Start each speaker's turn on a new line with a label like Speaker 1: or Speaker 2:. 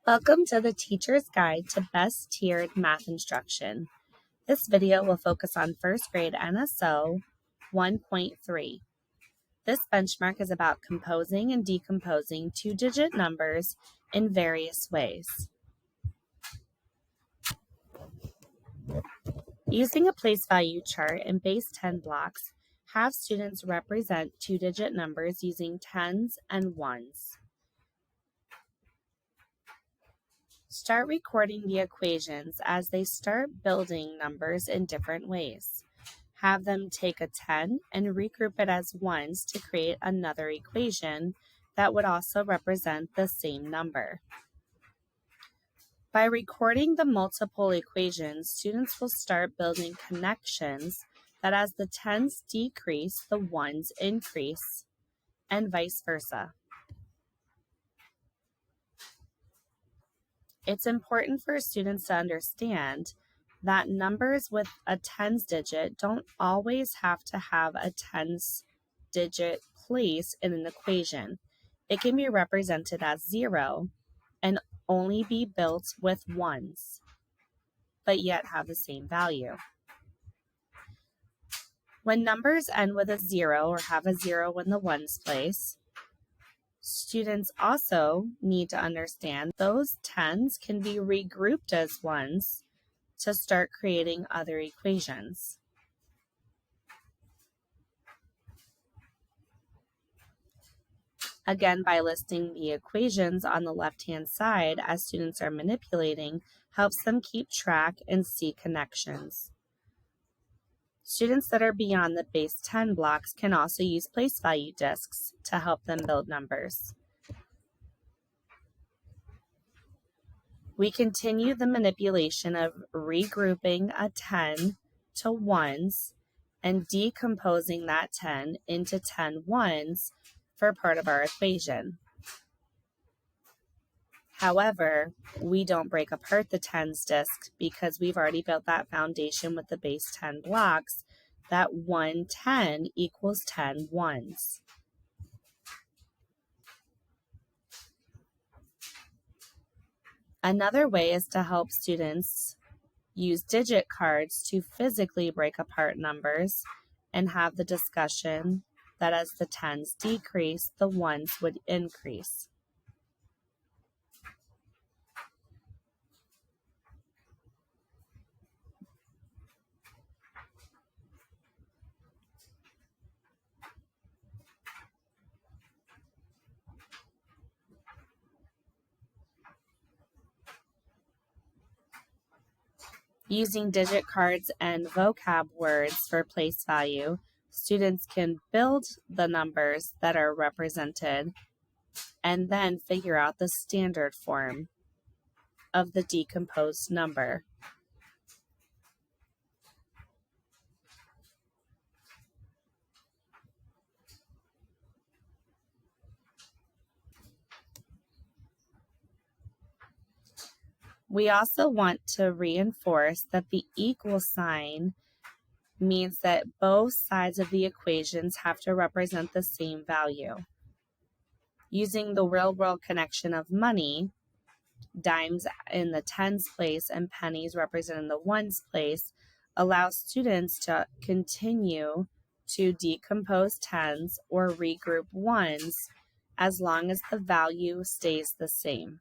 Speaker 1: Welcome to the Teacher's Guide to Best Tiered Math Instruction. This video will focus on first grade NSO 1.3. This benchmark is about composing and decomposing two-digit numbers in various ways. Using a place value chart and base 10 blocks, have students represent two-digit numbers using tens and ones. Start recording the equations as they start building numbers in different ways. Have them take a 10 and regroup it as ones to create another equation that would also represent the same number. By recording the multiple equations, students will start building connections that as the tens decrease, the ones increase, and vice versa. It's important for students to understand that numbers with a tens digit don't always have to have a tens digit place in an equation. It can be represented as 0 and only be built with ones, but yet have the same value. When numbers end with a 0 or have a 0 in the ones place, students also need to understand those tens can be regrouped as ones to start creating other equations. Again, by listing the equations on the left-hand side as students are manipulating, helps them keep track and see connections. Students that are beyond the base 10 blocks can also use place value discs to help them build numbers. We continue the manipulation of regrouping a 10 to ones and decomposing that 10 into 10 ones for part of our equation. However, we don't break apart the tens disc because we've already built that foundation with the base 10 blocks that 1 10 equals 10 ones. Another way is to help students use digit cards to physically break apart numbers and have the discussion that as the tens decrease, the ones would increase. Using digit cards and vocab words for place value, students can build the numbers that are represented and then figure out the standard form of the decomposed number. We also want to reinforce that the equal sign means that both sides of the equations have to represent the same value. Using the real-world connection of money, dimes in the tens place and pennies represented in the ones place, allows students to continue to decompose tens or regroup ones as long as the value stays the same.